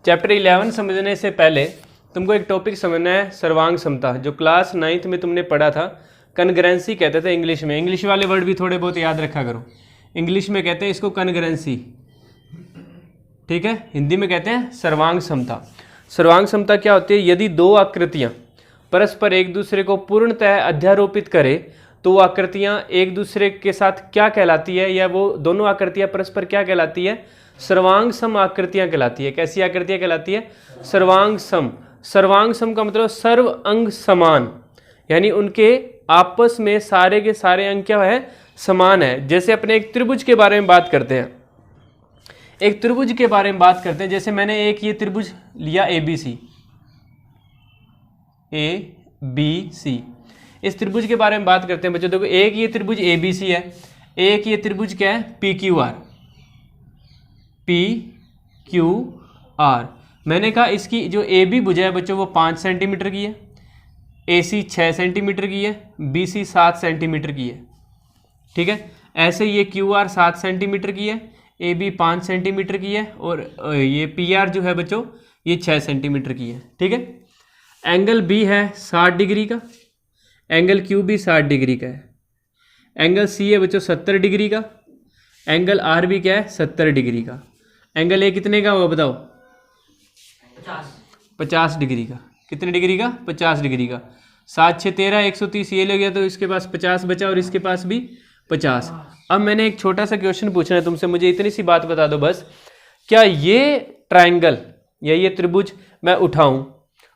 Chapter 11 समझने से पहले तुमको एक टॉपिक समझना है, सर्वांग समता, जो क्लास 9th में तुमने पढ़ा था। कनग्रेंसी कहते थे इंग्लिश में। इंग्लिश वाले वर्ड भी थोड़े बहुत याद रखा करो। इंग्लिश में कहते हैं इसको कनग्रेंसी, ठीक है। हिंदी में कहते हैं सर्वांग समता। सर्वांग समता क्या होती है? यदि दो आकृतियाँ परस्पर एक दूसरे को पूर्णतः अध्यारोपित करे तो वो आकृतियाँ एक दूसरे के साथ क्या कहलाती है, या वो दोनों आकृतियाँ परस्पर क्या कहलाती है? सर्वांग सम आकृतियाँ कहलाती है। कैसी आकृतियाँ कहलाती है? सर्वांग सम। सर्वांग सम का मतलब सर्व अंग समान, यानी उनके आपस में सारे के सारे अंग क्या है? समान है। जैसे अपने एक त्रिभुज के बारे में बात करते हैं, एक त्रिभुज के बारे में बात करते हैं। जैसे मैंने एक ये त्रिभुज लिया ABC, ABC, इस त्रिभुज के बारे में बात करते हैं बच्चों। देखो एक ये त्रिभुज ABC है, एक ये त्रिभुज क्या है? PQR, PQR। मैंने कहा इसकी जो AB भुजा है बच्चों वो 5 सेंटीमीटर की है, AC 6 सेंटीमीटर की है, BC 7 सेंटीमीटर की है, ठीक है। ऐसे ये QR 7 सेंटीमीटर की है, AB 5 सेंटीमीटर की है, और ये PR जो है बच्चों ये 6 सेंटीमीटर की है, ठीक है। एंगल B है 60 डिग्री का, एंगल Q भी 60 डिग्री का है, एंगल C है बच्चों 70 डिग्री का, एंगल R भी क्या है? 70 डिग्री का। एंगल A कितने का होगा बताओ? 50 डिग्री का। कितने डिग्री का? 50 डिग्री का। 7 6 13 130 ये ले गया तो इसके पास 50 बचा और इसके पास भी 50। अब मैंने एक छोटा सा क्वेश्चन पूछना है तुमसे, मुझे इतनी सी बात बता दो बस। क्या ये ट्रायंगल या ये त्रिभुज मैं उठाऊं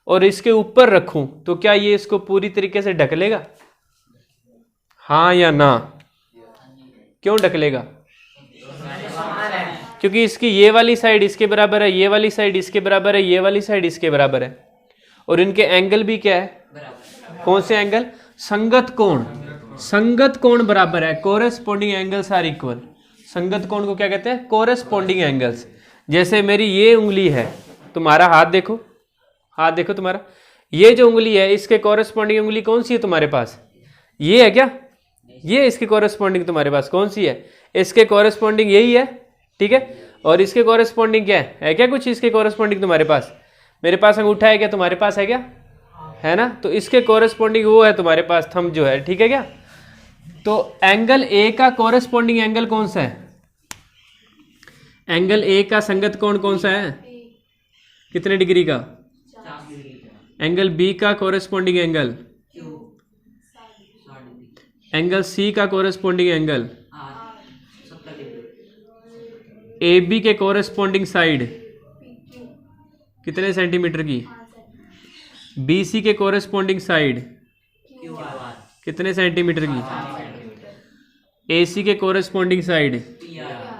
और इसके ऊपर रखूं तो क्या ये इसको पूरी तरीके से ढक लेगा? हाँ या ना? क्यों ढक लेगा? क्योंकि इसकी ये वाली साइड इसके बराबर है, ये वाली साइड इसके बराबर है, ये वाली साइड इसके बराबर है, और इनके एंगल भी क्या है? कौन से एंगल? संगत कोण। संगत कोण बराबर है, कोरेस्पोंडिंग एंगल्स आर इक्वल। संगत कोण को क्या कहते हैं? Corresponding angles. जैसे मेरी ये उंगली है, तुम्हारा हाथ देखो, हाथ देखो तुम्हारा, ये जो उंगली है इसके कोरेस्पोंडिंग उंगली कौन सी है तुम्हारे पास? ये है क्या? ये इसके कोरेस्पोंडिंग तुम्हारे पास कौन सी है? इसके कोरेस्पोंडिंग यही है, ठीक है। और इसके कोरेस्पोंडिंग क्या है क्या कुछ इसके कोरेस्पोंडिंग तुम्हारे पास? मेरे पास अंगूठा है क्या? तुम्हारे पास है क्या? है ना। तो इसके कोरेस्पोंडिंग वो है तुम्हारे पास थंब जो है, ठीक है क्या। तो एंगल A का कोरेस्पोंडिंग एंगल कौन सा है? एंगल A का संगत कोण कौन सा है? कितने डिग्री का? एंगल B का कोरेस्पोंडिंग एंगल, एंगल C का कोरेस्पोंडिंग एंगल, AB के कोरेस्पोंडिंग साइड कितने सेंटीमीटर की? BC के कोरेस्पोंडिंग साइड कितने सेंटीमीटर की? AC के कोरेस्पोंडिंग साइड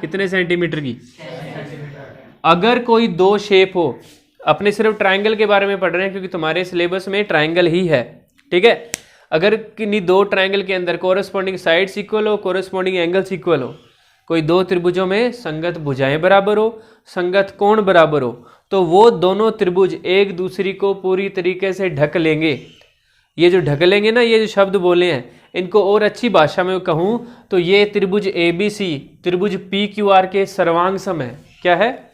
कितने सेंटीमीटर की? अगर कोई दो शेप हो, अपने सिर्फ ट्रायंगल के बारे में पढ़ रहे हैं क्योंकि तुम्हारे सिलेबस में ट्रायंगल ही है, ठीक है। अगर किन्हीं दो ट्रायंगल के अंदर कोरेस्पोंडिंग साइड्स इक्वल हो, कोरेस्पोंडिंग एंगल्स इक्वल हो, कोई दो त्रिभुजों में संगत भुजाएं बराबर हो, संगत कोण बराबर हो, तो वो दोनों त्रिभुज एक दूसरी को पूरी तरीके से ढक लेंगे। ये जो ढक लेंगे ना, ये जो शब्द बोले हैं, इनको और अच्छी भाषा में कहूँ तो ये त्रिभुज ABC त्रिभुज PQR के सर्वांग सम है। क्या है?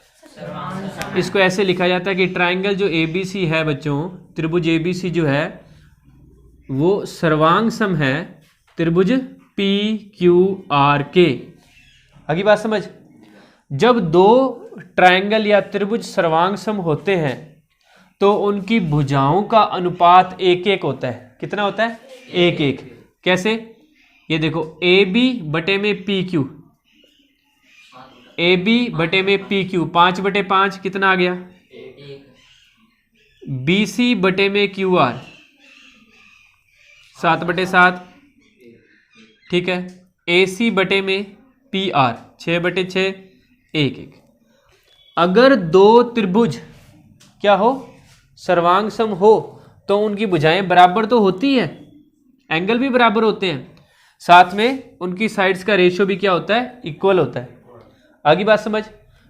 इसको ऐसे लिखा जाता है कि ट्रायंगल जो ABC है बच्चों, त्रिभुज ABC जो है वो सर्वांग सम है त्रिभुज PQR के। आगे बात समझ। जब दो ट्रायंगल या त्रिभुज सर्वांग सम होते हैं तो उनकी भुजाओं का अनुपात 1:1 होता है। कितना होता है? 1:1। कैसे? ये देखो AB बटे में PQ, AB बटे में PQ 5/5 कितना आ गया? BC बटे में QR 7/7, ठीक है। AC बटे में PR 6/6 1:1। अगर दो त्रिभुज क्या हो? सर्वांग सम हो तो उनकी भुजाएं बराबर तो होती हैं, एंगल भी बराबर होते हैं, साथ में उनकी साइड्स का रेशियो भी क्या होता है? इक्वल होता है। आगे बात समझ।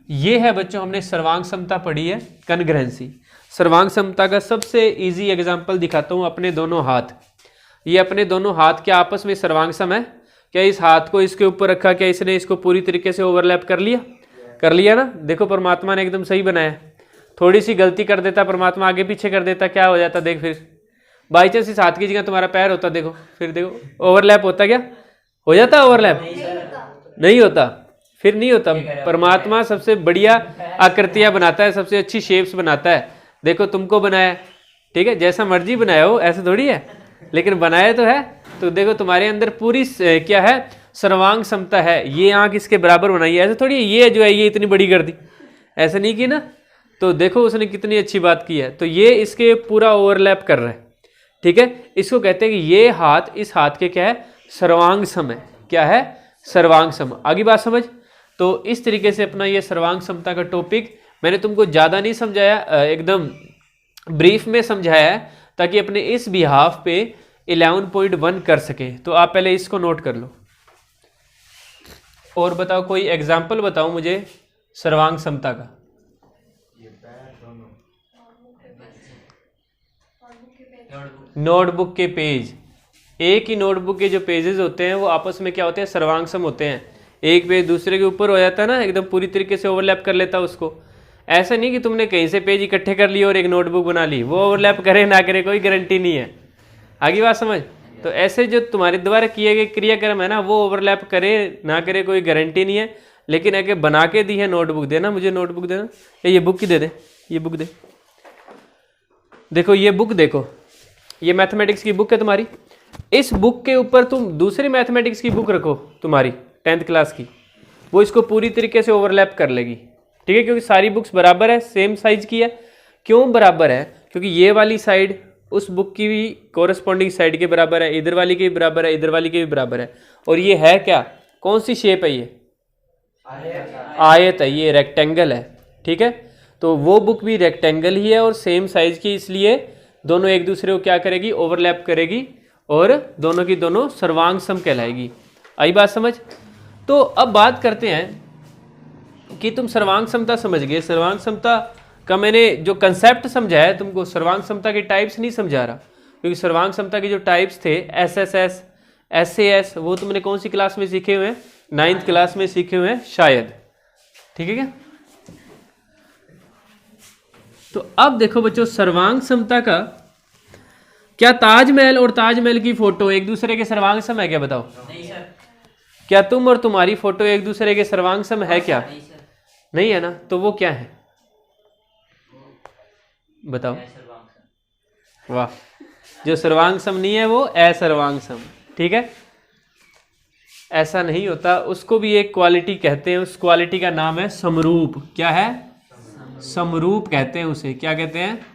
ये है बच्चों हमने सर्वांग समता पढ़ी है, कनग्रेंसी। सर्वांग समता का सबसे इजी एग्जांपल दिखाता हूँ, अपने दोनों हाथ। ये अपने दोनों हाथ क्या आपस में सर्वांग सम है? क्या इस हाथ को इसके ऊपर रखा, क्या इसने इसको पूरी तरीके से ओवरलैप कर लिया? कर लिया ना। देखो परमात्मा ने एकदम सही बनाया। थोड़ी सी गलती कर देता परमात्मा, आगे पीछे कर देता, क्या हो जाता देख। फिर बाई चांस इस हाथ की जगह तुम्हारा पैर होता, देखो फिर देखो ओवरलैप होता, क्या हो जाता ओवरलैप? नहीं होता, फिर नहीं होता। परमात्मा सबसे बढ़िया आकृतियां बनाता है, सबसे अच्छी शेप्स बनाता है। देखो तुमको बनाया, ठीक है, जैसा मर्जी बनाया हो, ऐसे थोड़ी है, लेकिन बनाया तो है। तो देखो तुम्हारे अंदर पूरी क्या है, सर्वांग क्षमता है। ये आंख इसके बराबर बनाई है, ऐसे थोड़ी है ये जो है ये इतनी बड़ी कर दी, ऐसा नहीं की ना। तो देखो उसने कितनी अच्छी बात की है। तो ये इसके पूरा ओवरलैप कर रहा है, ठीक है। इसको कहते हैं कि ये हाथ इस हाथ के क्या है, सर्वांग सम है। क्या है? सर्वांग सम। आगे बात समझ। तो इस तरीके से अपना ये सर्वांग समता का टॉपिक मैंने तुमको ज़्यादा नहीं समझाया, एकदम ब्रीफ में समझाया है, ताकि अपने इस बिहाफ पे 11.1 कर सके। तो आप पहले इसको नोट कर लो। और बताओ, कोई एग्जाम्पल बताओ मुझे सर्वांग समता का। नोटबुक के पेज, एक ही नोटबुक के जो पेजेस होते हैं वो आपस में क्या होते हैं, सर्वांग सम होते हैं। एक पेज दूसरे के ऊपर हो जाता है ना, एकदम पूरी तरीके से ओवरलैप कर लेता है उसको। ऐसा नहीं कि तुमने कहीं से पेज इकट्ठे कर लिए और एक नोटबुक बना ली, वो ओवरलैप करे ना करे कोई गारंटी नहीं है। आगे बात समझ। तो ऐसे जो तुम्हारे द्वारा किए गए क्रियाक्रम है ना, वो ओवरलैप करे ना करे कोई गारंटी नहीं है। लेकिन अगर बना के दी है नोटबुक, देना मुझे नोटबुक देना, ये बुक की दे, ये बुक दे। देखो ये बुक, देखो ये मैथमेटिक्स की बुक है तुम्हारी। इस बुक के ऊपर तुम दूसरी मैथमेटिक्स की बुक रखो तुम्हारी 10th क्लास की, वो इसको पूरी तरीके से ओवरलैप कर लेगी, ठीक है। क्योंकि सारी बुक्स बराबर है, सेम साइज की है। क्यों बराबर है? क्योंकि ये वाली साइड उस बुक की भी कोरस्पॉन्डिंग साइड के बराबर है, इधर वाली के भी बराबर है, इधर वाली के भी बराबर है। और ये है क्या, कौन सी शेप है ये? आयत है, ये रेक्टेंगल है, ठीक है। तो वो बुक भी रेक्टेंगल ही है और सेम साइज की, इसलिए दोनों एक दूसरे को क्या करेगी, ओवरलैप करेगी, और दोनों की दोनों सर्वांग सम कहलाएगी। आई बात समझ। तो अब बात करते हैं कि तुम सर्वांग समता समझ गए। सर्वांग समता का मैंने जो कंसेप्ट समझाया है तुमको, सर्वांग समता के टाइप्स नहीं समझा रहा, क्योंकि सर्वांग समता के जो टाइप्स थे SSS, SAS, वो तुमने कौन सी क्लास में सीखे हुए हैं? 9th क्लास में सीखे हुए हैं शायद, ठीक है क्या। तो अब देखो बच्चों, सर्वांग समता का क्या ताजमहल और ताजमहल की फोटो एक दूसरे के सर्वांग सम है क्या? बताओ। नहीं सर। क्या तुम और तुम्हारी फोटो एक दूसरे के सर्वांग सम है क्या? नहीं सर। नहीं है ना। तो वो क्या है बताओ। वाह, जो सर्वांग सम नहीं है वो असर्वांग सम, ठीक है। ऐसा नहीं होता, उसको भी एक क्वालिटी कहते हैं। उस क्वालिटी का नाम है समरूप। क्या है? समरूप कहते हैं उसे। क्या कहते हैं?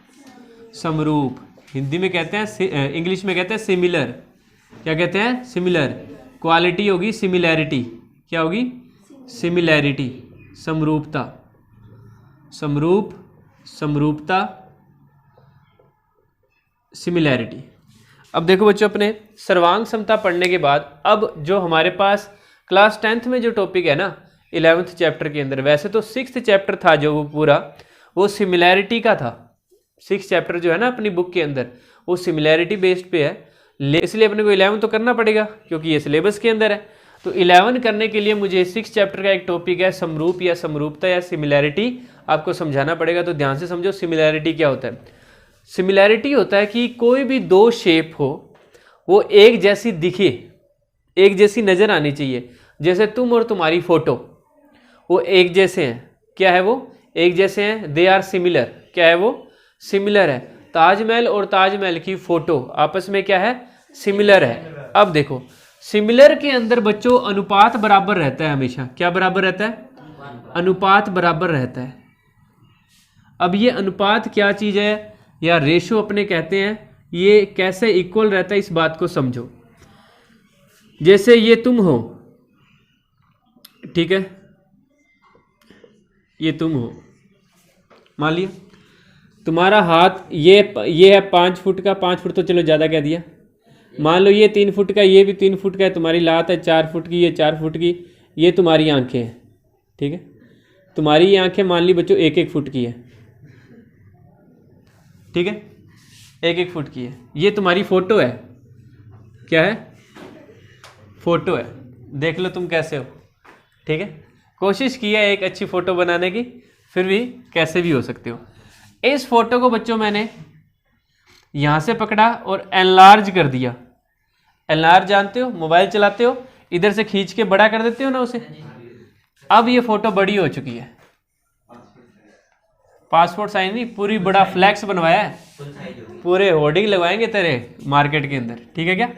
समरूप। हिंदी में कहते हैं, इंग्लिश में कहते हैं सिमिलर। क्या कहते हैं? सिमिलर। क्वालिटी होगी सिमिलैरिटी। क्या होगी? सिमिलैरिटी, समरूपता, समरूप, समरूपता, सिमिलैरिटी। अब देखो बच्चों, अपने सर्वांग समता पढ़ने के बाद अब जो हमारे पास क्लास 10th में जो टॉपिक है ना 11th चैप्टर के अंदर, वैसे तो 6th चैप्टर था जो वो पूरा, वो सिमिलैरिटी का था। 6th चैप्टर जो है ना अपनी बुक के अंदर, वो सिमिलैरिटी बेस्ड पे है, इसलिए अपने को 11 तो करना पड़ेगा क्योंकि ये सिलेबस के अंदर है। तो 11 करने के लिए मुझे 6th चैप्टर का एक टॉपिक है समरूप या समरूपता या सिमिलैरिटी, आपको समझाना पड़ेगा। तो ध्यान से समझो, सिमिलैरिटी क्या होता है। सिमिलैरिटी होता है कि कोई भी दो शेप हो, वो एक जैसी दिखे, एक जैसी नज़र आनी चाहिए। जैसे तुम और तुम्हारी फोटो, वो एक जैसे हैं। क्या है वो? एक जैसे हैं, दे आर सिमिलर। क्या है वो? सिमिलर है। ताजमहल और ताजमहल की फोटो आपस में क्या है? सिमिलर है। अब देखो, सिमिलर के अंदर बच्चों अनुपात बराबर रहता है हमेशा। क्या बराबर रहता है? अनुपात बराबर रहता है। अब ये अनुपात क्या चीज़ है, या रेशो अपने कहते हैं, ये कैसे इक्वल रहता है इस बात को समझो। जैसे ये तुम हो, ठीक है, ये तुम हो, मान लिया तुम्हारा हाथ ये है 5 फुट का, 5 फुट तो चलो ज़्यादा कह दिया, मान लो ये 3 फुट का, ये भी 3 फुट का है, तुम्हारी लात है 4 फुट की, ये 4 फुट की, ये तुम्हारी आंखें हैं, ठीक है। तुम्हारी ये आंखें मान ली बच्चों 1-1 फुट की है, ठीक है, 1-1 फुट की है। ये तुम्हारी फोटो है। क्या है? फोटो है। देख लो तुम कैसे हो, ठीक है। कोशिश की है एक अच्छी फोटो बनाने की, फिर भी कैसे भी हो सकते हो। इस फोटो को बच्चों मैंने यहां से पकड़ा और एनलार्ज कर दिया। एनलार्ज जानते हो, मोबाइल चलाते हो, इधर से खींच के बड़ा कर देते हो ना उसे। अब ये फोटो बड़ी हो चुकी है, पासपोर्ट साइज नहीं, पूरी बड़ा फ्लैक्स बनवाया है, पूरे होर्डिंग लगवाएंगे तेरे मार्केट के अंदर, ठीक है क्या?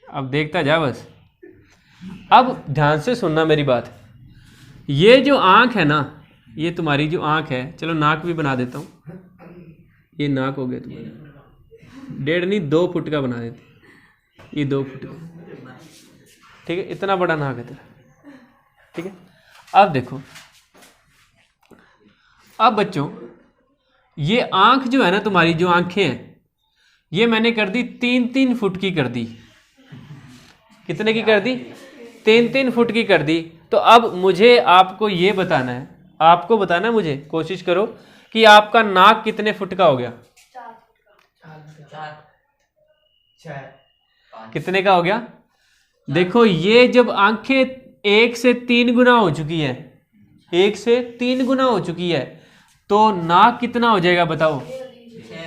अब देखता जा बस। अब ध्यान से सुनना मेरी बात। ये जो आंख है ना, ये तुम्हारी जो आंख है, चलो नाक भी बना देता हूँ, ये नाक हो गया तुम्हारा, 1.5 नहीं 2 फुट का बना देते, ये 2 फुट का, ठीक है? इतना बड़ा नाक है तेरा, ठीक है? अब देखो, अब बच्चों ये आंख जो है ना, तुम्हारी जो आंखें हैं, ये मैंने कर दी 3-3 फुट की कर दी। कितने की कर दी? 3-3 फुट की कर दी। तो अब मुझे आपको ये बताना है, आपको बताना है मुझे, कोशिश करो कि आपका नाक कितने फुट का हो गया? 4 कितने का हो गया? देखो ये जब आंखें 1 से 3 गुना हो चुकी है, 1 से 3 गुना हो चुकी है, तो नाक कितना हो जाएगा बताओ?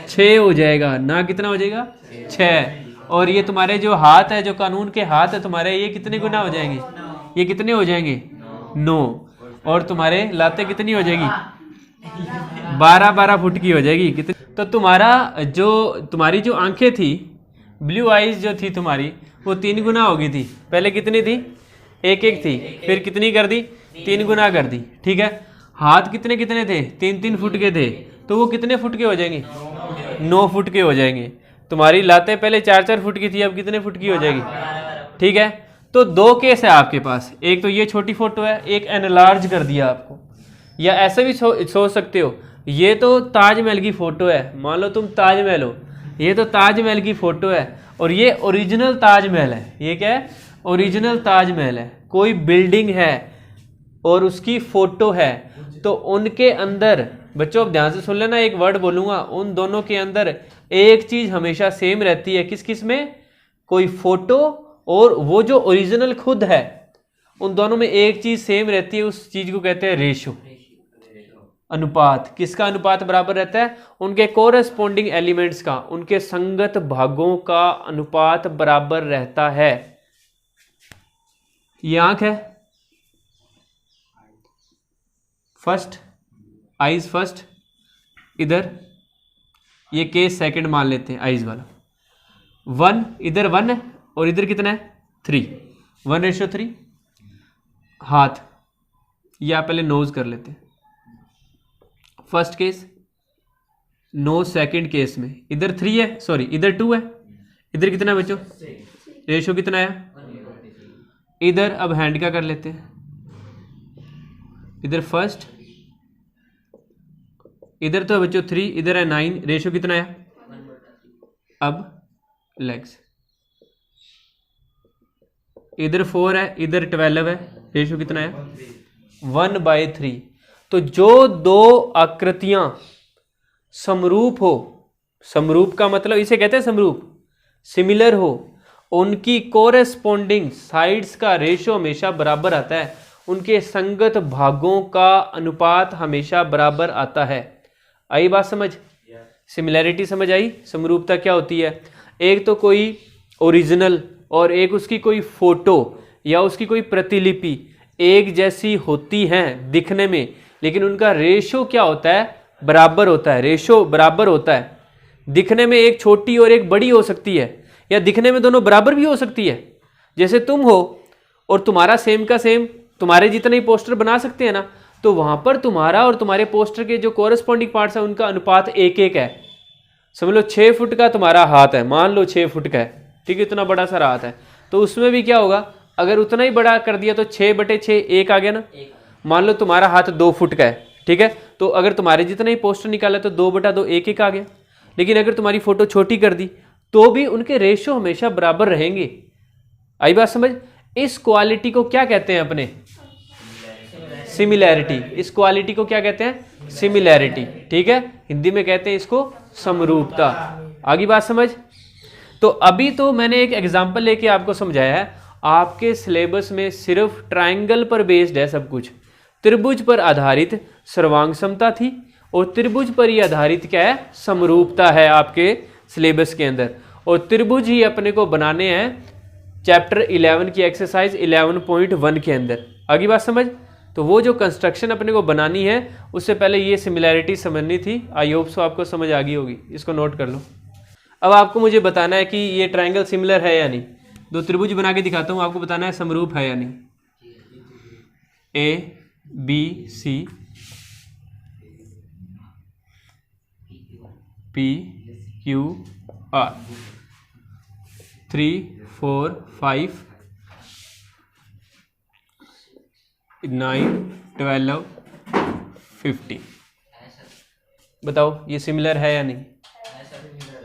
6 हो जाएगा। नाक कितना हो जाएगा? 6। और ये तुम्हारे जो हाथ है, जो कानून के हाथ है तुम्हारे, ये कितने गुना हो जाएंगे? ये कितने हो जाएंगे? 9। और तुम्हारे लाते कितनी हो जाएगी? 12-12 फुट की हो जाएगी। कितनी? तो तुम्हारी जो आंखें थी, ब्लू आईज जो थी तुम्हारी, वो 3 गुना हो गई थी। पहले कितनी थी? 1-1 थी, फिर कितनी कर दी? 3 गुना कर दी, ठीक है? हाथ कितने कितने थे? 3-3 फुट के थे, तो वो कितने फुट के हो जाएंगे? 9 फुट के हो जाएंगे। तुम्हारी लातें पहले 4-4 फुट की थी, अब कितने फुट की हो जाएगी? ठीक है? तो 2 केस है आपके पास, एक तो ये छोटी फोटो है, एक एनलार्ज कर दिया आपको। या ऐसे भी सोच सकते हो, ये तो ताजमहल की फोटो है, मान लो तुम ताजमहल हो, ये तो ताजमहल की फोटो है और ये ओरिजिनल ताजमहल है। ये क्या है? ओरिजिनल ताजमहल है। कोई बिल्डिंग है और उसकी फोटो है, तो उनके अंदर बच्चों अब ध्यान से सुन लेना, एक वर्ड बोलूंगा, उन दोनों के अंदर एक चीज हमेशा सेम रहती है। किस किस में? कोई फोटो और वो जो ओरिजिनल खुद है, उन दोनों में एक चीज सेम रहती है, उस चीज को कहते हैं रेशो, अनुपात। किसका अनुपात बराबर रहता है? उनके कोरेस्पोंडिंग एलिमेंट्स का, उनके संगत भागों का अनुपात बराबर रहता है। ये आंख है, फर्स्ट आईज फर्स्ट, इधर ये केस सेकंड मान लेते हैं, आईज वाला 1, इधर 1 है और इधर कितना है? 3, 1:3। हाथ, ये आप पहले नोज कर लेते हैं, फर्स्ट केस। नोज सेकंड केस में इधर 3 है, सॉरी इधर 2 है, इधर कितना है बच्चों? रेशो कितना है? इधर अब हैंड का कर लेते हैं, इधर फर्स्ट, इधर तो बच्चों 3, इधर है 9, रेशो कितना है? अब लेग्स, इधर 4 है, इधर 12 है, रेशो कितना है? 1/3। तो जो 2 आकृतियां समरूप हो, समरूप का मतलब इसे कहते हैं समरूप, सिमिलर हो, उनकी कोरेस्पोंडिंग साइड्स का रेशो हमेशा बराबर आता है, उनके संगत भागों का अनुपात हमेशा बराबर आता है। आई बात समझ? सिमिलैरिटी समझ आई? समरूपता क्या होती है? एक तो कोई ओरिजिनल और एक उसकी कोई फोटो या उसकी कोई प्रतिलिपि एक जैसी होती हैं दिखने में, लेकिन उनका रेशो क्या होता है? बराबर होता है। रेशो बराबर होता है। दिखने में एक छोटी और एक बड़ी हो सकती है, या दिखने में दोनों बराबर भी हो सकती है। जैसे तुम हो और तुम्हारा सेम का सेम, तुम्हारे जितने ही पोस्टर बना सकते हैं ना, तो वहां पर तुम्हारा और तुम्हारे पोस्टर के जो कोरेस्पोंडिंग पार्ट्स हैं उनका अनुपात 1-1 है। समझ लो 6 फुट का तुम्हारा हाथ है, मान लो 6 फुट का है, ठीक है, इतना बड़ा सा हाथ है, तो उसमें भी क्या होगा? अगर उतना ही बड़ा कर दिया तो 6/6 1 आ गया ना। मान लो तुम्हारा हाथ 2 फुट का है, ठीक है, तो अगर तुम्हारे जितना ही पोस्टर निकाला तो 2/2 1-1 आ गया। लेकिन अगर तुम्हारी फोटो छोटी कर दी तो भी उनके रेशो हमेशा बराबर रहेंगे। आई बात समझ? इस क्वालिटी को क्या कहते हैं अपने? सिमिलैरिटी। इस क्वालिटी को क्या कहते हैं? सिमिलैरिटी। ठीक है, हिंदी में कहते हैं इसको समरूपता। आगे बात समझ? तो अभी तो मैंने एक एग्जांपल लेके आपको समझाया है, आपके सिलेबस में सिर्फ ट्रायंगल पर बेस्ड है सब कुछ, त्रिभुज पर आधारित सर्वांग समता थी और त्रिभुज पर ही आधारित क्या है, समरूपता है आपके सिलेबस के अंदर। और त्रिभुज ही अपने को बनाने हैं चैप्टर 11 की एक्सरसाइज 11.1 के अंदर। आगे बात समझ। तो वो जो कंस्ट्रक्शन अपने को बनानी है उससे पहले ये सिमिलैरिटी समझनी थी। आई होप सो आपको समझ आ गई होगी, इसको नोट कर लो। अब आपको मुझे बताना है कि ये ट्रायंगल सिमिलर है या नहीं। दो त्रिभुज बना के दिखाता हूँ, आपको बताना है समरूप है या नहीं। A B C P Q R 3 4 5 9 12 15। बताओ ये सिमिलर है या नहीं।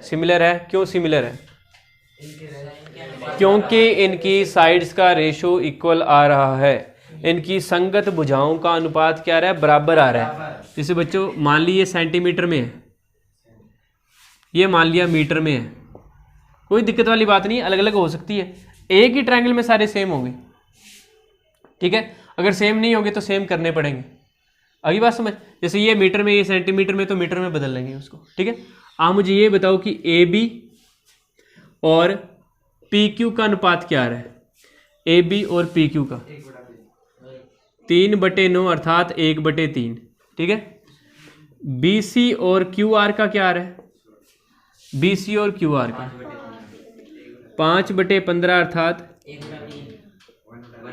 सिमिलर है। क्यों सिमिलर है? क्योंकि इनकी साइड्स का रेशो इक्वल आ रहा है, इनकी संगत भुजाओं का अनुपात क्या आ रहा है, बराबर आ रहा है। जैसे बच्चों मान लीजिए सेंटीमीटर में है, ये मान लिया मीटर में है, कोई दिक्कत वाली बात नहीं, अलग अलग हो सकती है। एक ही ट्रायंगल में सारे सेम होंगे, ठीक है। अगर सेम नहीं होंगे तो सेम करने पड़ेंगे। अगली बात समझ। जैसे ये मीटर में, ये सेंटीमीटर में, तो मीटर में बदल लेंगे उसको, ठीक है। आप मुझे ये बताओ कि ए बी और पी क्यू का अनुपात क्या आ रहा है। ए बी और पी क्यू का 3/9 अर्थात 1/3, ठीक है। बी सी और क्यू आर का क्या आ रहा है, बी सी और क्यू आर का 5/15 अर्थात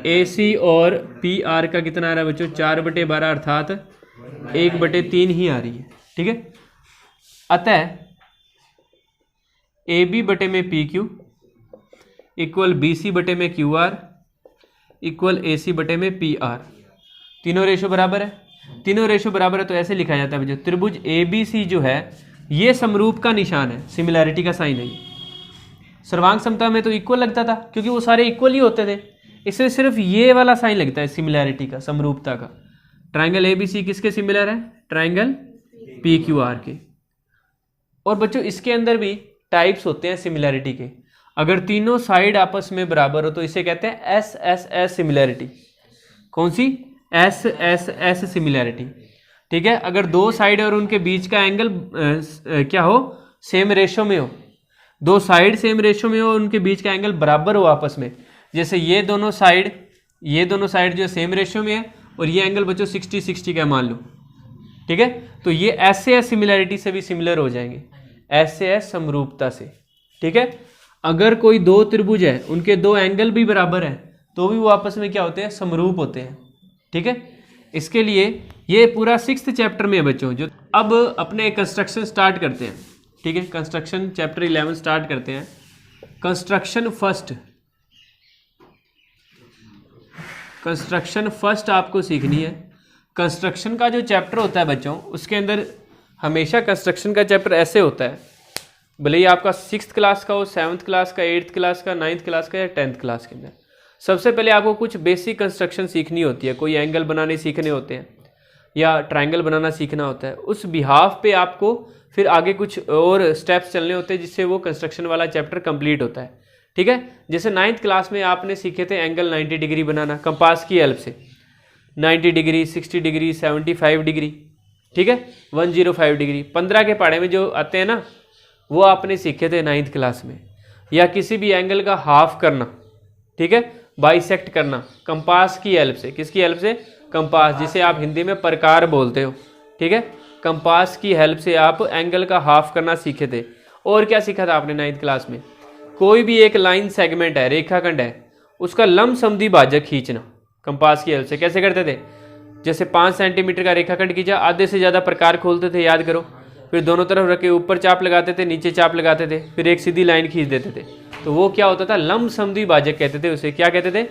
ए सी और पी आर का कितना आ रहा है बच्चों, 4/12 अर्थात 1/3 ही आ रही है, ठीक है। अतः ए बी बटे में P Q equal B C बटे में Q R equal A C बटे में पी आर। तीनों रेशो बराबर है। तीनों रेशो बराबर है तो ऐसे लिखा जाता है बच्चों, त्रिभुज ए बी सी जो है ये समरूप का निशान है, सिमिलैरिटी का साइन है ये। सर्वांग समता में तो इक्वल लगता था क्योंकि वो सारे इक्वल ही होते थे, इसलिए सिर्फ ये वाला साइन लगता है सिमिलैरिटी का, समरूपता का। ट्रायंगल ए बी सी किसके सिमिलर है, ट्रायंगल पी क्यू आर के। और बच्चों इसके अंदर भी टाइप्स होते हैं सिमिलैरिटी के। अगर तीनों साइड आपस में बराबर हो तो इसे कहते हैं एस एस एस सिमिलैरिटी। कौन सी, एस एस एस सिमिलैरिटी, ठीक है। अगर दो साइड और उनके बीच का एंगल क्या हो, सेम रेशो में हो, दो साइड सेम रेशो में हो, उनके बीच का एंगल बराबर हो आपस में। जैसे ये दोनों साइड जो सेम रेशो में है और ये एंगल बच्चों 60-60 का मान लो, ठीक है। तो ये ऐसे एस सिमिलैरिटी से भी सिमिलर हो जाएंगे, ऐसे एस समरूपता से, ठीक है। अगर कोई दो त्रिभुज है, उनके दो एंगल भी बराबर हैं तो भी वो आपस में क्या होते हैं, समरूप होते हैं, ठीक है। इसके लिए ये पूरा 6th चैप्टर में है बच्चों। जो अब अपने कंस्ट्रक्शन स्टार्ट करते हैं, ठीक है। कंस्ट्रक्शन चैप्टर 11 स्टार्ट करते हैं। कंस्ट्रक्शन फर्स्ट आपको सीखनी है। कंस्ट्रक्शन का जो चैप्टर होता है बच्चों, उसके अंदर हमेशा कंस्ट्रक्शन का चैप्टर ऐसे होता है, भले ही आपका 6th क्लास का हो, 7th क्लास का, 8th क्लास का, 9th क्लास का या 10th क्लास के अंदर, सबसे पहले आपको कुछ बेसिक कंस्ट्रक्शन सीखनी होती है। कोई एंगल बनाने सीखने होते हैं या ट्रायंगल बनाना सीखना होता है। उस बिहाफ पे आपको फिर आगे कुछ और स्टेप्स चलने होते हैं जिससे वो कंस्ट्रक्शन वाला चैप्टर कंप्लीट होता है, ठीक है। जैसे 9th क्लास में आपने सीखे थे एंगल 90 डिग्री बनाना कंपास की हेल्प से, 90 डिग्री, 60 डिग्री, 75 डिग्री, ठीक है, 105 डिग्री। 15 के पढ़े में जो आते हैं ना, वो आपने सीखे थे 9th क्लास में। या किसी भी एंगल का हाफ करना, ठीक है, बाइसेक्ट करना कंपास की हेल्प से। किसकी हेल्प से, कंपास, जिसे आप हिंदी में प्रकार बोलते हो, ठीक है। कंपास की हेल्प से आप एंगल का हाफ करना सीखे थे। और क्या सीखा था आपने 9th क्लास में, कोई भी एक लाइन सेगमेंट है, रेखाखंड है, उसका लंबसमद्वि भाजक खींचना कंपास की हेल्प से। कैसे करते थे, जैसे 5 सेंटीमीटर का रेखाखंड खींचा, आधे से ज़्यादा प्रकार खोलते थे, याद करो, फिर दोनों तरफ रख के ऊपर चाप लगाते थे, नीचे चाप लगाते थे, फिर एक सीधी लाइन खींच देते थे। तो वो क्या होता था, लंबसमद्वि भाजक कहते थे उसे। क्या कहते थे,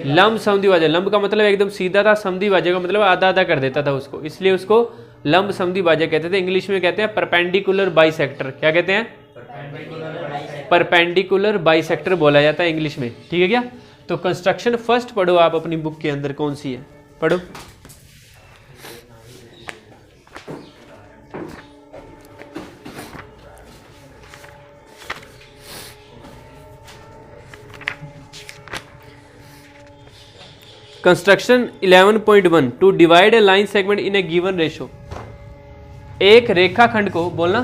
लंबसमद्वि भाजक। लंब का मतलब एकदम सीधा था, समद्वि भाजक का मतलब आधा आधा कर देता था उसको, इसलिए उसको लंबसमद्वि भाजक कहते थे। इंग्लिश में कहते हैं परपेंडिकुलर बाइसेक्टर। क्या कहते हैं, परपेंडिकुलर बाइसेक्टर बोला जाता है इंग्लिश में, ठीक है क्या। तो कंस्ट्रक्शन फर्स्ट पढ़ो आप अपनी बुक के अंदर, कौन सी है, पढ़ो। Construction 11.1 to divide a line segment in a given ratio. एक रेखाखंड को बोलना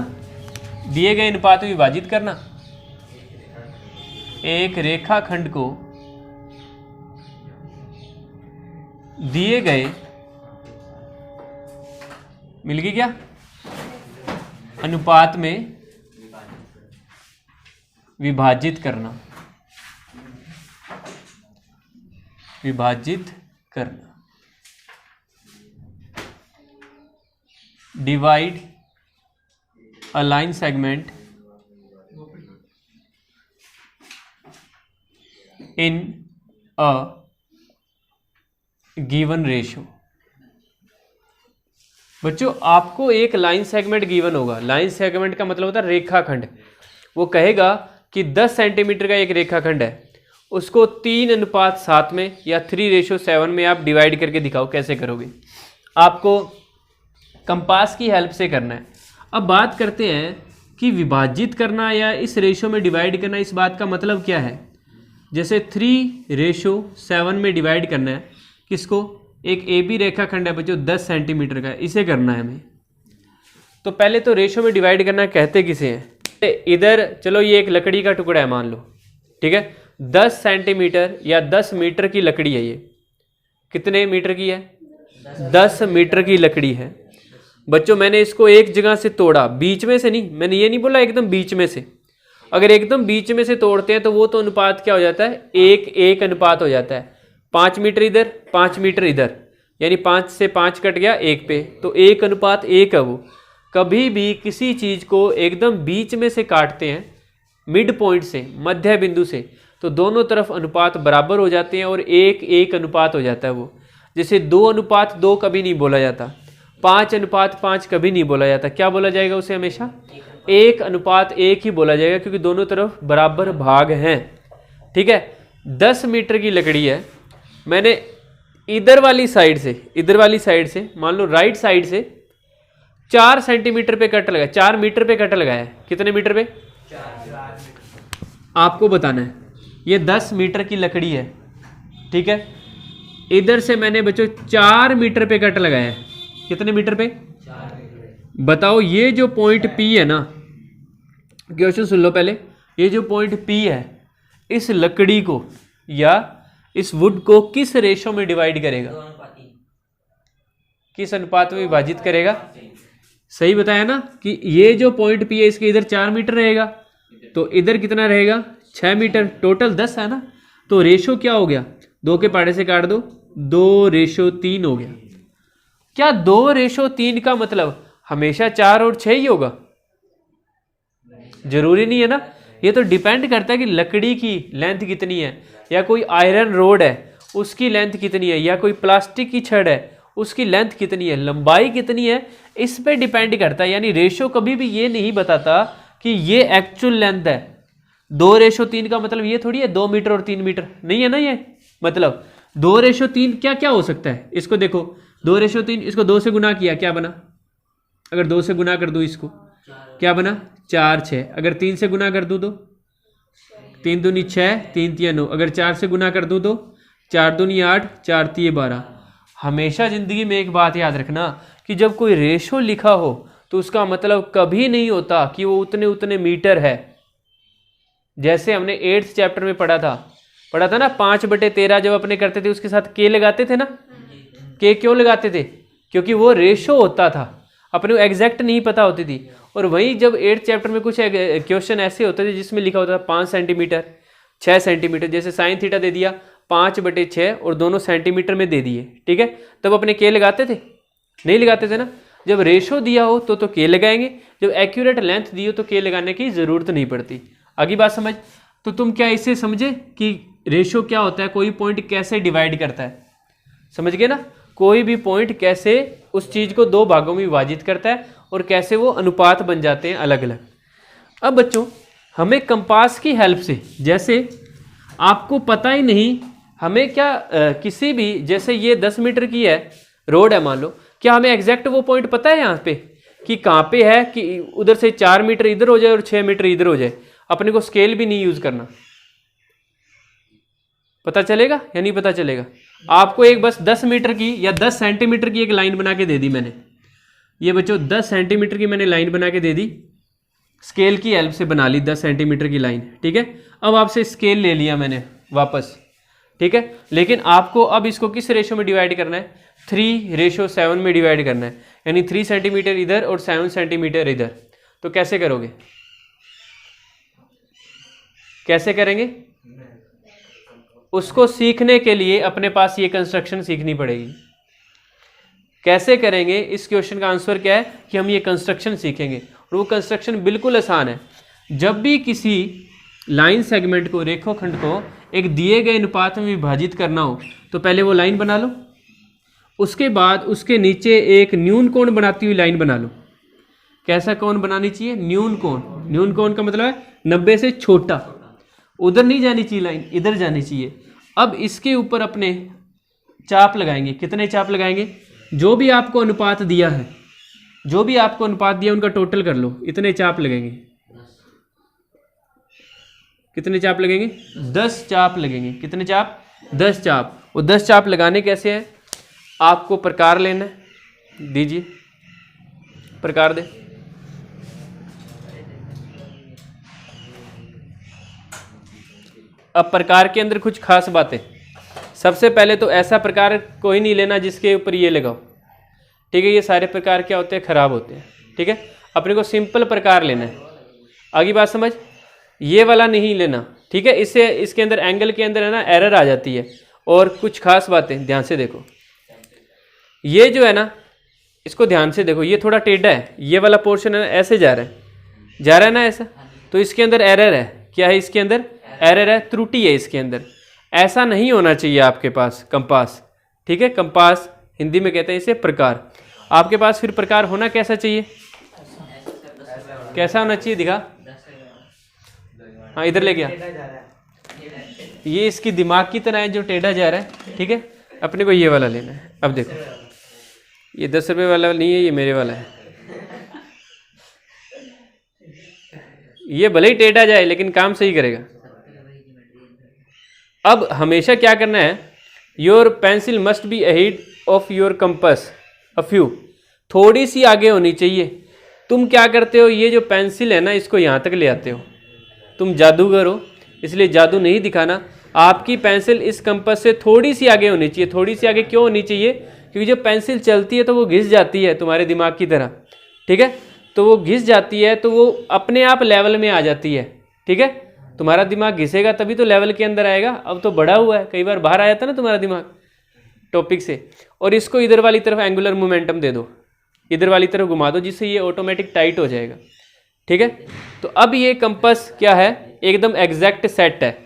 दिए गए अनुपात में विभाजित करना। एक रेखाखंड को दिए गए, मिल गई क्या, अनुपात में विभाजित करना। विभाजित करना, divide a line segment in a given ratio. बच्चों आपको एक लाइन सेगमेंट गिवन होगा। लाइन सेगमेंट का मतलब होता है रेखाखंड। वो कहेगा कि 10 सेंटीमीटर का एक रेखाखंड है, उसको 3:7 में या 3:7 में आप डिवाइड करके दिखाओ। कैसे करोगे? आपको कंपास की हेल्प से करना है। अब बात करते हैं कि विभाजित करना या इस रेशो में डिवाइड करना, इस बात का मतलब क्या है। जैसे 3:7 में डिवाइड करना है किसको? एक ए बी रेखाखंड है बच्चों 10 सेंटीमीटर का, इसे करना है हमें। तो पहले तो रेशो में डिवाइड करना कहते किसे हैं? इधर चलो ये एक लकड़ी का टुकड़ा है मान लो, ठीक है, 10 सेंटीमीटर या 10 मीटर की लकड़ी है। ये कितने मीटर की है? 10 मीटर की लकड़ी है। बच्चों मैंने इसको एक जगह से तोड़ा, बीच में से नहीं, मैंने ये नहीं बोला एकदम बीच में से। अगर एकदम बीच में से तोड़ते हैं तो वो तो अनुपात क्या हो जाता है? 1:1 अनुपात हो जाता है। 5 मीटर इधर, 5 मीटर इधर, यानी 5 से 5 कट गया 1 पे, तो 1:1 है वो। कभी भी किसी चीज़ को एकदम बीच में से काटते हैं, मिड पॉइंट से, मध्य बिंदु से, तो दोनों तरफ अनुपात बराबर हो जाते हैं और 1:1 अनुपात हो जाता है वो। जैसे 2:2 कभी नहीं बोला जाता, 5:5 कभी नहीं बोला जाता। क्या बोला जाएगा उसे? हमेशा 1:1 ही बोला जाएगा, क्योंकि दोनों तरफ बराबर भाग हैं। ठीक है, 10 मीटर की लकड़ी है, मैंने इधर वाली साइड से मान लो राइट साइड से 4 सेंटीमीटर पे कट लगाया, 4 मीटर पे कट लगाया है। कितने मीटर पे? 4। आपको बताना है। ये 10 मीटर की लकड़ी है, ठीक है, इधर से मैंने बच्चों 4 मीटर पे कट लगाया है। कितने मीटर पे? 4 मीटर। बताओ ये जो पॉइंट P है ना, क्वेश्चन सुन लो पहले। ये जो पॉइंट P है, इस लकड़ी को या इस वुड को किस रेशो में डिवाइड करेगा? किस अनुपात में विभाजित करेगा? सही बताया ना कि ये जो पॉइंट P है इसके इधर 4 मीटर रहेगा, तो इधर कितना रहेगा? 6 मीटर। टोटल 10 है ना, तो रेशो क्या हो गया? 2 के पहाड़े से काट दो, 2:3 हो गया। क्या 2:3 का मतलब हमेशा 4 और 6 ही होगा? जरूरी नहीं है ना। ये तो डिपेंड करता है कि लकड़ी की लेंथ कितनी है, या कोई आयरन रोड है उसकी लेंथ कितनी है, या कोई प्लास्टिक की छड़ है उसकी लेंथ कितनी है, लंबाई कितनी है, इस पे डिपेंड करता है। यानी रेशो कभी भी ये नहीं बताता कि ये एक्चुअल लेंथ है। 2:3 का मतलब ये थोड़ी है 2 मीटर और 3 मीटर, नहीं है ना। ये मतलब 2:3 क्या क्या हो सकता है? इसको देखो, 2:3, इसको 2 से गुना किया, क्या बना? अगर 2 से गुना कर दो इसको, क्या बना? 4 6। अगर 3 से गुना कर दूँ तो 3 दूनी 6, 3 तिया 9। अगर 4 से गुना कर दूँ तो 4 दूनी 8, 4 तिया 12। हमेशा जिंदगी में एक बात याद रखना कि जब कोई रेशो लिखा हो तो उसका मतलब कभी नहीं होता कि वो उतने मीटर है। जैसे हमने 8th चैप्टर में पढ़ा था ना, 5/13 जब अपने करते थे उसके साथ के लगाते थे ना। के क्यों लगाते थे? क्योंकि वो रेशो होता था, अपने को एग्जैक्ट नहीं पता होती थी। और वहीं जब 8th चैप्टर में कुछ क्वेश्चन ऐसे होते थे जिसमें लिखा होता था 5 सेंटीमीटर, 6 सेंटीमीटर, जैसे साइन थीटा दे दिया 5/6 और दोनों सेंटीमीटर में दे दिए, ठीक है, तब अपने के लगाते थे? नहीं लगाते थे ना। जब रेशो दिया हो तो के लगाएंगे, जब एक्यूरेट लेंथ दी हो तो के लगाने की ज़रूरत नहीं पड़ती। आगे बात समझ? तो तुम क्या इसे समझे कि रेशो क्या होता है, कोई पॉइंट कैसे डिवाइड करता है? समझ गए ना? कोई भी पॉइंट कैसे उस चीज़ को 2 भागों में विभाजित करता है और कैसे वो अनुपात बन जाते हैं अलग अलग। अब बच्चों हमें कंपास की हेल्प से, जैसे आपको पता ही नहीं हमें क्या किसी भी, जैसे ये 10 मीटर की है रोड है मान लो, क्या हमें एग्जैक्ट वो पॉइंट पता है यहाँ पे कि कहाँ पे है, कि उधर से 4 मीटर इधर हो जाए और 6 मीटर इधर हो जाए? अपने को स्केल भी नहीं यूज करना। पता चलेगा या नहीं पता चलेगा? आपको एक बस 10 मीटर की या 10 सेंटीमीटर की एक लाइन बना के दे दी मैंने। ये बच्चों 10 सेंटीमीटर की मैंने लाइन बना के दे दी, स्केल की हेल्प से बना ली 10 सेंटीमीटर की लाइन, ठीक है। अब आपसे स्केल ले लिया मैंने वापस, ठीक है। लेकिन आपको अब इसको किस रेशो में डिवाइड करना है? 3:7 में डिवाइड करना है, यानी 3 सेंटीमीटर इधर और 7 सेंटीमीटर इधर। तो कैसे करोगे, कैसे करेंगे? उसको सीखने के लिए अपने पास ये कंस्ट्रक्शन सीखनी पड़ेगी। कैसे करेंगे? इस क्वेश्चन का आंसर क्या है कि हम ये कंस्ट्रक्शन सीखेंगे, और वो कंस्ट्रक्शन बिल्कुल आसान है। जब भी किसी लाइन सेगमेंट को, रेखाखंड को एक दिए गए अनुपात में विभाजित करना हो तो पहले वो लाइन बना लो, उसके बाद उसके नीचे एक न्यून कोण बनाती हुई लाइन बना लो। कैसा कोण बनानी चाहिए? न्यून कोण। न्यून कोण का मतलब है 90 से छोटा, उधर नहीं जानी चाहिए लाइन, इधर जानी चाहिए। अब इसके ऊपर अपने चाप लगाएंगे। कितने चाप लगाएंगे? जो भी आपको अनुपात दिया है, जो भी आपको अनुपात दिया उनका टोटल कर लो, इतने चाप लगेंगे। कितने चाप लगेंगे? 10 चाप लगेंगे। कितने चाप? 10 चाप। वो 10 चाप लगाने कैसे हैं? आपको प्रकार लेना है, दीजिए प्रकार दे। अब प्रकार के अंदर कुछ खास बातें। सबसे पहले तो ऐसा प्रकार कोई नहीं लेना जिसके ऊपर ये लगाओ, ठीक है। ये सारे प्रकार क्या होते हैं? खराब होते हैं, ठीक है। अपने को सिंपल प्रकार लेना है। आगे बात समझ? ये वाला नहीं लेना, ठीक है। इससे इसके अंदर एंगल के अंदर है ना एरर आ जाती है। और कुछ खास बातें ध्यान से देखो, ये जो है ना, इसको ध्यान से देखो, ये थोड़ा टेढ़ा है, ये वाला पोर्शन है ना ऐसे जा रहा है ना ऐसा, तो इसके अंदर एरर है। क्या है इसके अंदर? एरर है, त्रुटि है इसके अंदर। ऐसा नहीं होना चाहिए आपके पास कंपास, ठीक है। कंपास हिंदी में कहते हैं इसे प्रकार। आपके पास फिर प्रकार होना कैसा चाहिए? कैसा होना चाहिए? दिखा, हाँ इधर ले गया। ये इसकी दिमाग की तरह है जो टेढ़ा जा रहा है, ठीक है। अपने को ये वाला लेना है। अब देखो, ये 10 रुपये वाला नहीं है, ये मेरे वाला है। ये भले ही टेढ़ा जाए लेकिन काम सही करेगा। अब हमेशा क्या करना है? Your pencil must be ahead of your compass a few. थोड़ी सी आगे होनी चाहिए। तुम क्या करते हो? ये जो पेंसिल है ना, इसको यहाँ तक ले आते हो। तुम जादूगर हो, इसलिए जादू नहीं दिखाना। आपकी पेंसिल इस कंपास से थोड़ी सी आगे होनी चाहिए। थोड़ी सी आगे क्यों होनी चाहिए? क्योंकि जब पेंसिल चलती है तो वो घिस जाती है तुम्हारे दिमाग की तरह, ठीक है। तो वो घिस जाती है तो वो अपने आप लेवल में आ जाती है, ठीक है। तुम्हारा दिमाग घिसेगा तभी तो लेवल के अंदर आएगा। अब तो बड़ा हुआ है, कई बार बाहर आया था ना तुम्हारा दिमाग टॉपिक से। और इसको इधर वाली तरफ एंगुलर मोमेंटम दे दो, इधर वाली तरफ घुमा दो, जिससे ये ऑटोमेटिक टाइट हो जाएगा, ठीक है। तो अब ये कंपास क्या है? एकदम एग्जैक्ट सेट है,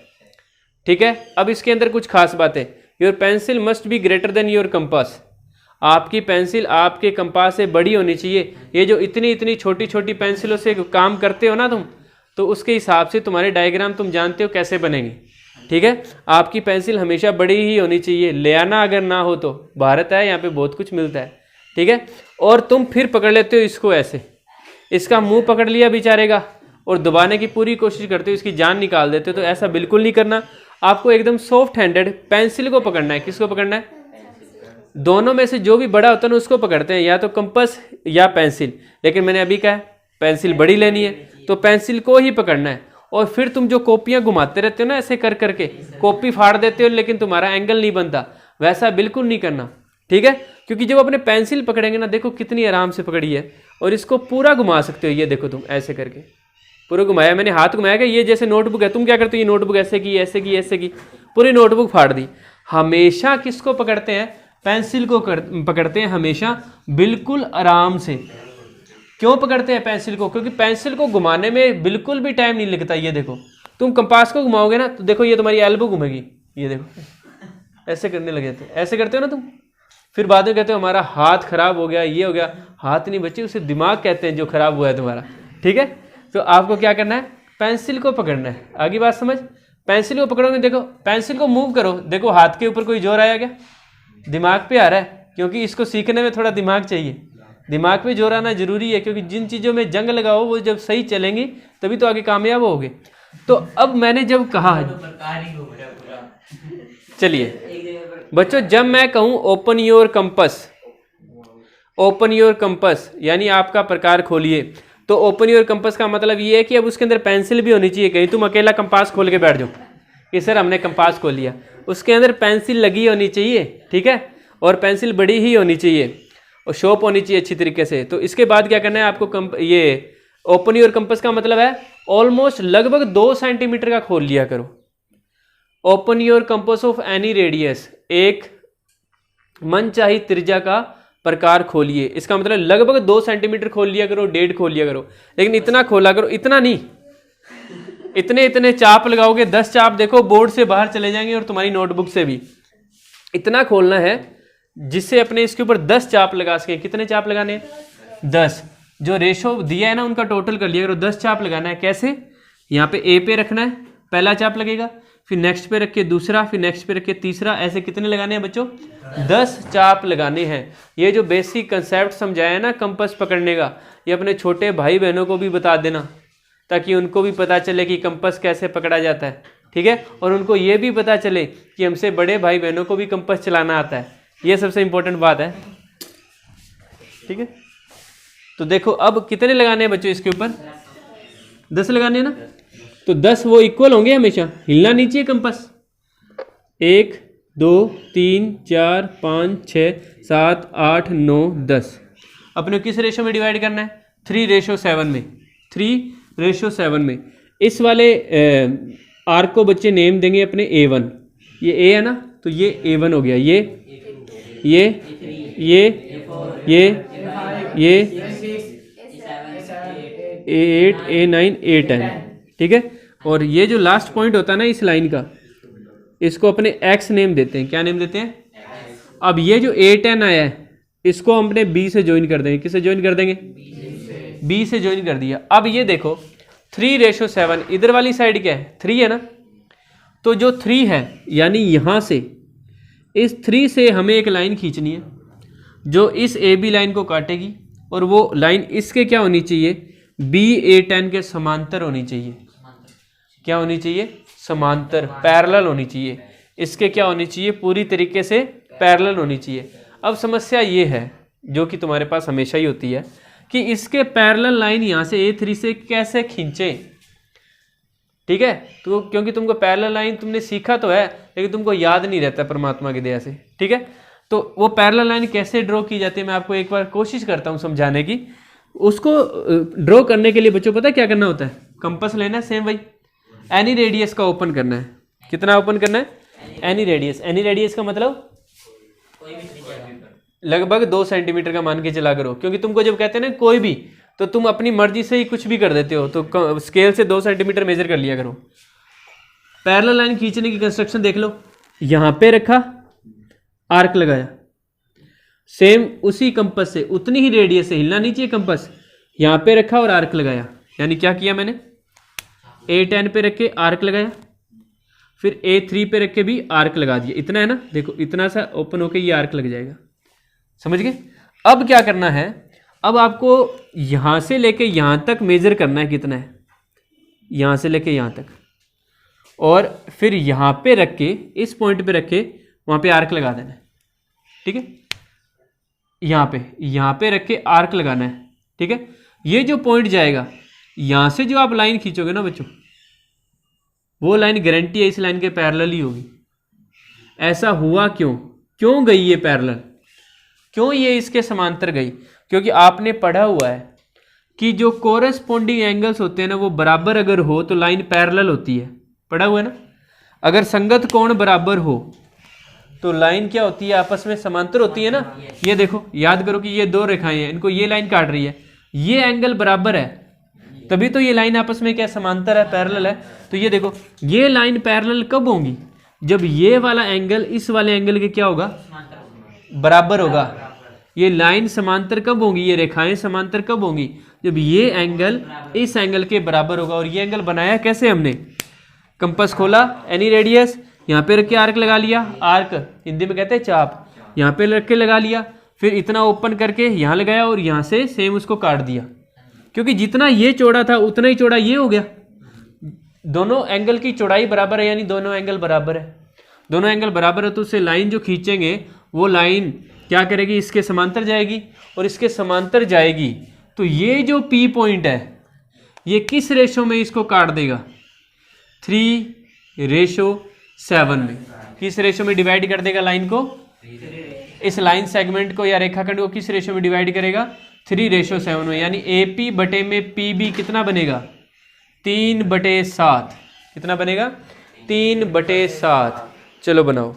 ठीक है। अब इसके अंदर कुछ खास बातें। Your pencil must be greater than your compass. आपकी पेंसिल आपके कंपास से बड़ी होनी चाहिए। ये जो इतनी इतनी छोटी छोटी पेंसिलों से काम करते हो ना तुम, तो उसके हिसाब से तुम्हारे डायग्राम तुम जानते हो कैसे बनेंगे, ठीक है। आपकी पेंसिल हमेशा बड़ी ही होनी चाहिए। ले आना अगर ना हो तो, भारत है यहाँ पे बहुत कुछ मिलता है, ठीक है। और तुम फिर पकड़ लेते हो इसको ऐसे, इसका मुंह पकड़ लिया बेचारे का और दबाने की पूरी कोशिश करते हो, इसकी जान निकाल देते हो। तो ऐसा बिल्कुल नहीं करना। आपको एकदम सॉफ्ट हैंडेड पेंसिल को पकड़ना है। किसको पकड़ना है? दोनों में से जो भी बड़ा होता है ना उसको पकड़ते हैं, या तो कंपास या पेंसिल। लेकिन मैंने अभी कहा पेंसिल बड़ी लेनी है तो पेंसिल को ही पकड़ना है। और फिर तुम जो कॉपियां घुमाते रहते हो ना ऐसे कर करके, कॉपी फाड़ देते हो लेकिन तुम्हारा एंगल नहीं बनता, वैसा बिल्कुल नहीं करना, ठीक है। क्योंकि जब अपने पेंसिल पकड़ेंगे ना, देखो कितनी आराम से पकड़ी है, और इसको पूरा घुमा सकते हो। ये देखो तुम ऐसे करके पूरा घुमाया, मैंने हाथ घुमाया कि ये जैसे नोटबुक है। तुम क्या करते हो? ये नोटबुक ऐसे की ऐसे की ऐसे की, पूरी नोटबुक फाड़ दी। हमेशा किसको पकड़ते हैं? पेंसिल को पकड़ते हैं हमेशा, बिल्कुल आराम से। क्यों पकड़ते हैं पेंसिल को? क्योंकि पेंसिल को घुमाने में बिल्कुल भी टाइम नहीं लगता। ये देखो, तुम कंपास को घुमाओगे ना तो देखो ये तुम्हारी एल्बो घूमेगी, ये देखो ऐसे करने लगे थे। ऐसे करते हो ना तुम, फिर बाद में कहते हो हमारा हाथ खराब हो गया, ये हो गया। हाथ नहीं बच्चे, उसे दिमाग कहते हैं जो खराब हुआ है तुम्हारा, ठीक है। तो आपको क्या करना है? पेंसिल को पकड़ना है। आगे बात समझ? पेंसिल को पकड़ोगे, देखो पेंसिल को मूव करो, देखो हाथ के ऊपर कोई जोर आया क्या? दिमाग पे आ रहा है, क्योंकि इसको सीखने में थोड़ा दिमाग चाहिए। दिमाग पे जोर आना जरूरी है, क्योंकि जिन चीज़ों में जंग लगाओ वो जब सही चलेंगी तभी तो आगे कामयाब होगे। तो अब मैंने जब कहा चलिए बच्चों, जब मैं कहूँ open your compass, open your compass यानी आपका प्रकार खोलिए, तो ओपन योर कंपस का मतलब ये है कि अब उसके अंदर पेंसिल भी होनी चाहिए। कहीं तुम अकेला कंपास खोल के बैठ जाओ कि सर हमने कंपास खोल लिया, उसके अंदर पेंसिल लगी होनी चाहिए, ठीक है, और पेंसिल बड़ी ही होनी चाहिए और शॉर्प होनी चाहिए अच्छी तरीके से। तो इसके बाद क्या करना है आपको, ये ओपन योर कंपस का मतलब है ऑलमोस्ट लगभग 2 सेंटीमीटर का खोल लिया करो। Open your compass of any radius, एक मनचाही त्रिज्या का प्रकार खोलिए। इसका मतलब लगभग 2 सेंटीमीटर खोल लिया करो, 1.5 खोल लिया करो, लेकिन इतना खोला करो, इतना नहीं, इतने इतने चाप लगाओगे, 10 चाप देखो बोर्ड से बाहर चले जाएंगे और तुम्हारी नोटबुक से भी। इतना खोलना है जिससे अपने इसके ऊपर 10 चाप लगा सके। कितने चाप लगाने हैं? 10। जो रेशो दिया है ना उनका टोटल कर लिया करो, 10 चाप लगाना है। कैसे? यहाँ पे ए पे रखना है, पहला चाप लगेगा, फिर नेक्स्ट पे रख के दूसरा, फिर नेक्स्ट पे रख के तीसरा, ऐसे कितने लगाने हैं बच्चों? 10 चाप लगाने हैं। ये जो बेसिक कंसेप्ट समझाया है ना कंपास पकड़ने का, ये अपने छोटे भाई बहनों को भी बता देना ताकि उनको भी पता चले कि कंपास कैसे पकड़ा जाता है, ठीक है, और उनको ये भी पता चले कि हमसे बड़े भाई बहनों को भी कंपास चलाना आता है। ये सबसे इंपॉर्टेंट बात है, ठीक है। तो देखो अब कितने लगाने हैं बच्चों इसके ऊपर? 10 लगाने हैं ना, तो 10 वो इक्वल होंगे हमेशा, हिलना नहीं चाहिए कंपास। 1 2 3 4 5 6 7 8 9 10 अपने किस रेशो में डिवाइड करना है? 3:7 में, 3:7 में। इस वाले आर्क को बच्चे नेम देंगे अपने A1, ये A है ना, तो ये A1 हो गया, ये A8 A9 A10, ठीक है। और ये जो लास्ट पॉइंट होता है ना इस लाइन का, इसको अपने X नेम देते हैं। क्या नेम देते हैं? अब ये जो A10 आया है इसको हम अपने B से ज्वाइन कर देंगे। किससे ज्वाइन कर देंगे? B से ज्वाइन कर दिया। अब ये देखो 3:7, इधर वाली साइड क्या है? 3 है ना, तो जो 3 है यानी यहां से, इस 3 से हमें एक लाइन खींचनी है जो इस AB लाइन को काटेगी, और वो लाइन इसके क्या होनी चाहिए? BA10 के समांतर होनी चाहिए। क्या होनी चाहिए? समांतर, पैरेलल होनी चाहिए। इसके क्या होनी चाहिए? पूरी तरीके से पैरेलल होनी चाहिए। अब समस्या ये है जो कि तुम्हारे पास हमेशा ही होती है कि इसके पैरेलल लाइन यहाँ से A3 से कैसे खींचे, ठीक है। तो क्योंकि तुमको पैरेलल लाइन तुमने सीखा तो है लेकिन तुमको याद नहीं रहता परमात्मा की दया से, ठीक है। तो वो पैरेलल लाइन कैसे ड्रॉ की जाती है मैं आपको एक बार कोशिश करता हूँ समझाने की। उसको ड्रॉ करने के लिए बच्चों पता है क्या करना होता है? कंपास लेना है, सेम वही एनी रेडियस का ओपन करना है। कितना ओपन करना है? Any radius. एनी रेडियस का मतलब लगभग 2 सेंटीमीटर का मान के चला करो, क्योंकि तुमको जब कहते हैं ना कोई भी, तो तुम अपनी मर्जी से ही कुछ भी कर देते हो, तो स्केल से 2 सेंटीमीटर मेजर कर लिया करो। पैरेलल लाइन खींचने की कंस्ट्रक्शन देख लो, यहां पे रखा, आर्क लगाया, सेम उसी कंपास से उतनी ही रेडियस से, हिलना नहीं चाहिए कंपास, यहां पे रखा और आर्क लगाया। यानी क्या किया मैंने? A10 पे रख के आर्क लगाया, फिर A3 पे रख के भी आर्क लगा दिया। इतना है ना, देखो इतना सा ओपन होके ये आर्क लग जाएगा। समझ गए? अब क्या करना है? अब आपको यहां से लेके यहां तक मेजर करना है कितना है, यहां से लेके यहां तक, और फिर यहां पे रख के, इस पॉइंट पे रख के वहां पे आर्क लगा देना है, ठीक है। यहां पे रख के आर्क लगाना है, ठीक है। ये जो पॉइंट जाएगा, यहां से जो आप लाइन खींचोगे ना बच्चों, वो लाइन गारंटी है इस लाइन के पैरेलल ही होगी। ऐसा हुआ क्यों गई ये पैरेलल? क्यों ये इसके समांतर गई? क्योंकि आपने पढ़ा हुआ है कि जो कोरेस्पोंडिंग एंगल्स होते हैं ना वो बराबर अगर हो तो लाइन पैरेलल होती है। पढ़ा हुआ है ना? अगर संगत कोण बराबर हो तो लाइन क्या होती है? आपस में समांतर होती है ना। ये देखो, याद करो कि ये 2 रेखाएं हैं, इनको ये लाइन काट रही है, ये एंगल बराबर है, तभी तो ये लाइन आपस में क्या समांतर है, पैरेलल है। तो ये देखो, ये लाइन पैरेलल कब होंगी? जब ये वाला एंगल इस वाले एंगल के क्या होगा? बराबर होगा। ये लाइन समांतर कब होंगी? ये रेखाएं समांतर कब होंगी? जब ये एंगल इस एंगल के बराबर होगा। और ये एंगल बनाया कैसे हमने? कंपास खोला, एनी रेडियस, यहाँ पे रख के आर्क लगा लिया, आर्क हिंदी में कहते हैं चाप, यहाँ पे रख के लगा लिया, फिर इतना ओपन करके यहाँ लगाया और यहाँ से सेम उसको काट दिया। क्योंकि जितना ये चौड़ा था उतना ही चौड़ा ये हो गया, दोनों एंगल की चौड़ाई बराबर है, यानी दोनों एंगल बराबर है। दोनों एंगल बराबर है तो उससे लाइन जो खींचेंगे वो लाइन क्या करेगी, इसके समांतर जाएगी, और इसके समांतर जाएगी तो ये जो P पॉइंट है ये किस रेशो में इसको काट देगा, 3:7 में। किस रेशो में डिवाइड कर देगा लाइन को, इस लाइन सेगमेंट को या रेखाखंड को किस रेशो में डिवाइड करेगा, 3:7 में। यानी AP बटे में PB कितना बनेगा, 3/7। कितना बनेगा, 3/7। चलो बनाओ।